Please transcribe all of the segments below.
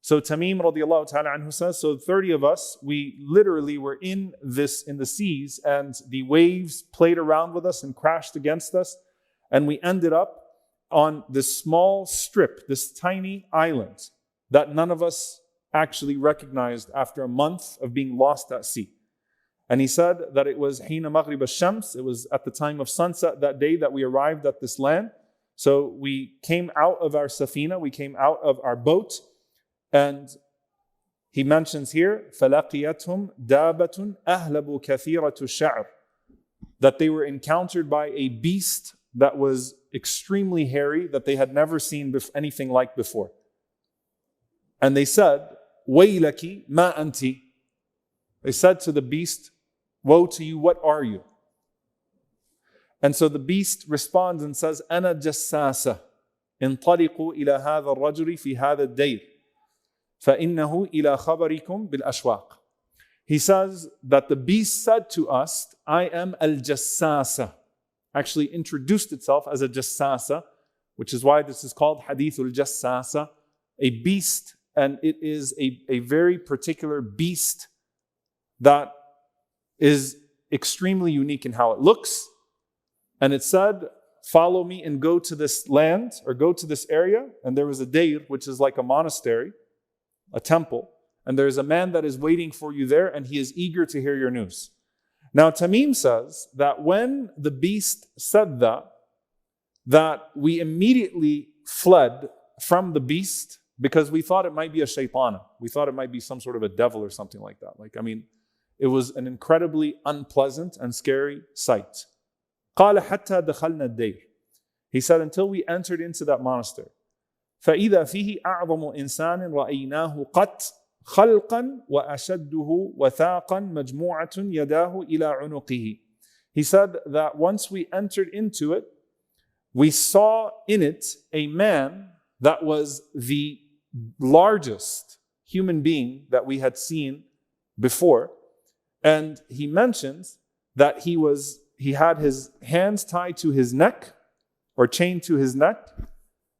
So Tamim radiallahu ta'ala anhu says, so 30 of us, we literally were in the seas, and the waves played around with us and crashed against us. And we ended up on this small strip, this tiny island that none of us actually recognized after a month of being lost at sea. And he said that it was Hina Maghrib al-Shams, it was at the time of sunset that day that we arrived at this land. So we came out of our safina, we came out of our boat, and he mentions here, فَلَقِيَتْهُمْ دَابَةٌ أَهْلَبُ كَثِيرَةُ الشَّعْرِ, that they were encountered by a beast that was extremely hairy, that they had never seen anything like before. And they said, وَيْلَكِ مَا أَنْتِ. They said to the beast, woe to you, what are you? And so the beast responds and says, أَنَا جَسَّاسَةٌ انطَلِقُوا إِلَى هَذَا الرَّجُلِ فِي هَذَا الدَّيْرِ فَإِنَّهُ إِلَى خَبَرِكُمْ بِالْأَشْوَاقِ. He says that the beast said to us, I am al-Jassasa. Actually introduced itself as a Jassasa, which is why this is called Hadithul Jassasa, a beast, and it is a very particular beast that is extremely unique in how it looks. And it said, follow me and go to this land, or go to this area. And there was a dair, which is like a monastery, a temple. And there's a man that is waiting for you there, and he is eager to hear your news. Now Tamim says that when the beast said that we immediately fled from the beast because we thought it might be a shaytana. We thought it might be some sort of a devil or something like that. It was an incredibly unpleasant and scary sight. قال حتى دخلنا الدير. He said, until we entered into that monastery. فإذا فيه أعظم إنسان رأيناه قط خلقا وأشده وثاقا مجموعة يداه إلى عنقه. He said that once we entered into it, we saw in it a man that was the largest human being that we had seen before. And he mentions that he had his hands tied to his neck, or chained to his neck,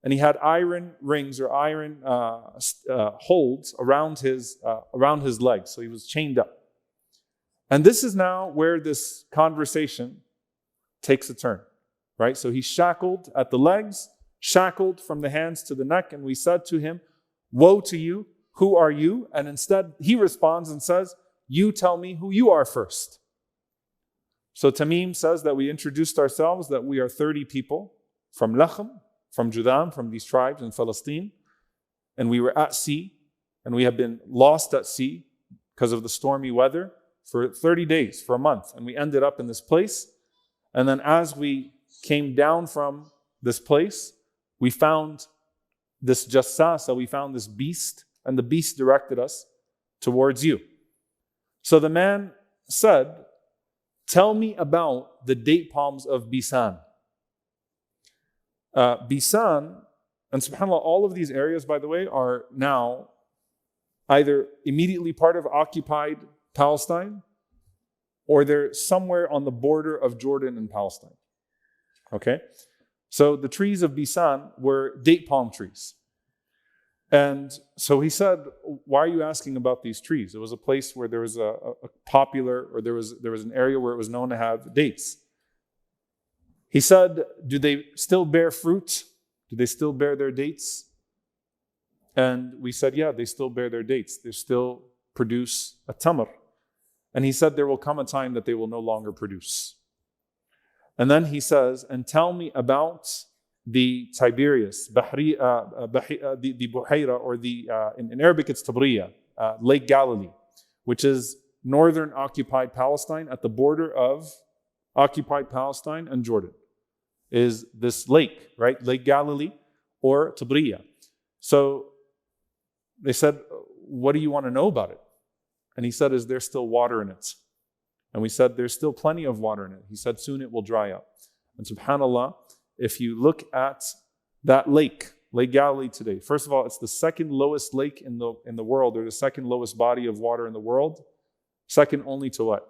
and he had iron rings or iron holds around his legs. So he was chained up. And this is now where this conversation takes a turn, right? So he's shackled at the legs, shackled from the hands to the neck, and we said to him, woe to you, who are you? And instead he responds and says, you tell me who you are first. So Tamim says that we introduced ourselves, that we are 30 people from Lakhm, from Judam, from these tribes in Palestine. And we were at sea, and we have been lost at sea because of the stormy weather for 30 days, for a month. And we ended up in this place. And then as we came down from this place, we found this Jassasa, we found this beast, and the beast directed us towards you. So the man said, tell me about the date palms of Bisan. Bisan, and subhanAllah, all of these areas, by the way, are now either immediately part of occupied Palestine, or they're somewhere on the border of Jordan and Palestine. Okay? So the trees of Bisan were date palm trees. And so he said, why are you asking about these trees? It was a place where there was a popular, or there was an area where it was known to have dates. He said, do they still bear fruit? Do they still bear their dates? And we said, yeah, they still bear their dates. They still produce a tamar. And he said, there will come a time that they will no longer produce. And then he says, and tell me about the Tiberias, the Buhaira, or in Arabic it's Tabriya, Lake Galilee, which is northern occupied Palestine at the border of occupied Palestine and Jordan, is this lake, right? Lake Galilee or Tabriya. So they said, what do you want to know about it? And he said, is there still water in it? And we said, there's still plenty of water in it. He said, soon it will dry up. And subhanAllah, if you look at that lake, Lake Galilee today, first of all, it's the second lowest lake in the world, or the second lowest body of water in the world, second only to what?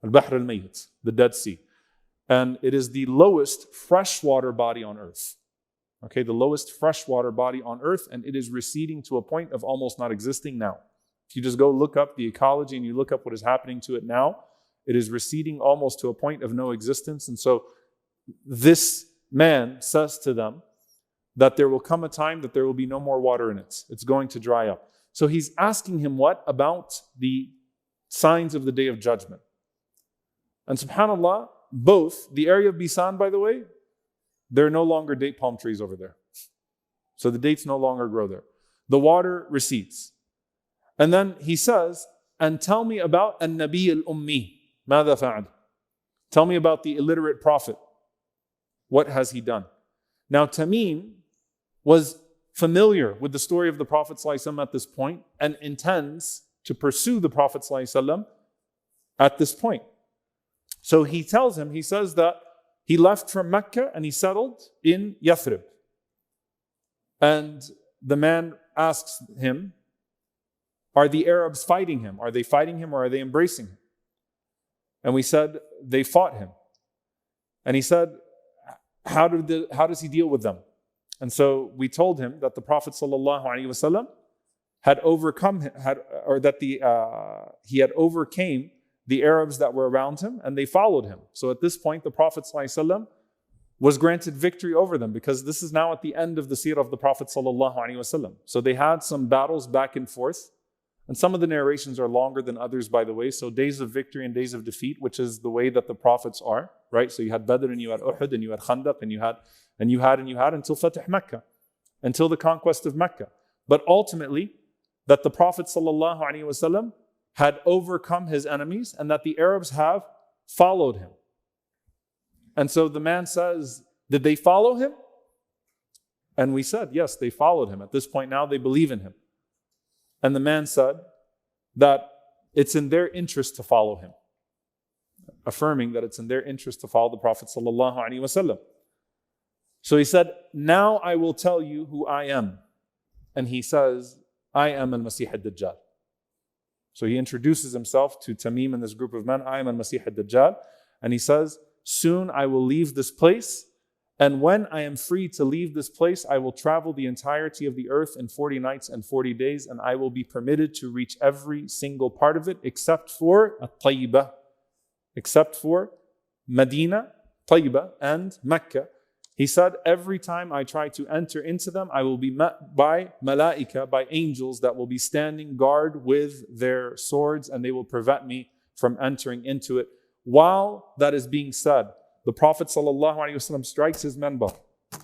Al-Bahr al-Mayyit, the Dead Sea. And it is the lowest freshwater body on earth. Okay, the lowest freshwater body on earth, and it is receding to a point of almost not existing now. If you just go look up the ecology and you look up what is happening to it now, it is receding almost to a point of no existence. And so this man says to them that there will come a time that there will be no more water in it. It's going to dry up. So he's asking him what? About the signs of the Day of Judgment. And subhanAllah, both, the area of Bisan, by the way, there are no longer date palm trees over there. So the dates no longer grow there. The water recedes. And then he says, and tell me about an-Nabi al-Ummi. ماذا فعل? Tell me about the illiterate prophet. What has he done? Now Tamim was familiar with the story of the Prophet ﷺ at this point and intends to pursue the Prophet ﷺ at this point. So he tells him, he says that he left from Mecca and he settled in Yathrib. And the man asks him, are the Arabs fighting him? Are they fighting him or are they embracing him? And we said, they fought him. And he said, how does he deal with them? And so we told him that the Prophet ﷺ had overcome, he had overcame the Arabs that were around him, and they followed him. So at this point, the Prophet ﷺ was granted victory over them, because this is now at the end of the seerah of the Prophet ﷺ. So they had some battles back and forth, and some of the narrations are longer than others, by the way. So days of victory and days of defeat, which is the way that the prophets are, right? So you had Badr and you had Uhud and you had Khandaq and you had until Fatih Mecca, until the conquest of Mecca. But ultimately, that the Prophet ﷺ had overcome his enemies and that the Arabs have followed him. And so the man says, did they follow him? And we said, yes, they followed him. At this point now, they believe in him. And the man said that it's in their interest to follow him, affirming that it's in their interest to follow the Prophet ﷺ. So he said, now I will tell you who I am. And he says, I am al-Masih al-Dajjal. So he introduces himself to Tamim and this group of men. I am al-Masih al-Dajjal. And he says, soon I will leave this place. And when I am free to leave this place, I will travel the entirety of the earth in 40 nights and 40 days. And I will be permitted to reach every single part of it except for Tayyibah, except for Medina, Tayyibah, and Mecca. He said, every time I try to enter into them, I will be met by malaika, by angels that will be standing guard with their swords, and they will prevent me from entering into it. While that is being said, the Prophet ﷺ strikes his minbar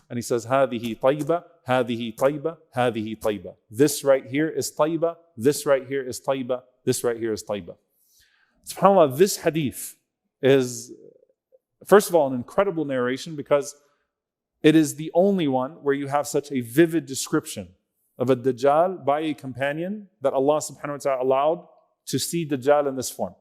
and he says, هذه طيبة, هذه طيبة, هذه طيبة. This right here is طيبة, this right here is طيبة, this right here is طيبة. SubhanAllah, this hadith is, first of all, an incredible narration, because it is the only one where you have such a vivid description of a Dajjal by a companion that Allah subhanahu wa ta'ala allowed to see Dajjal in this form.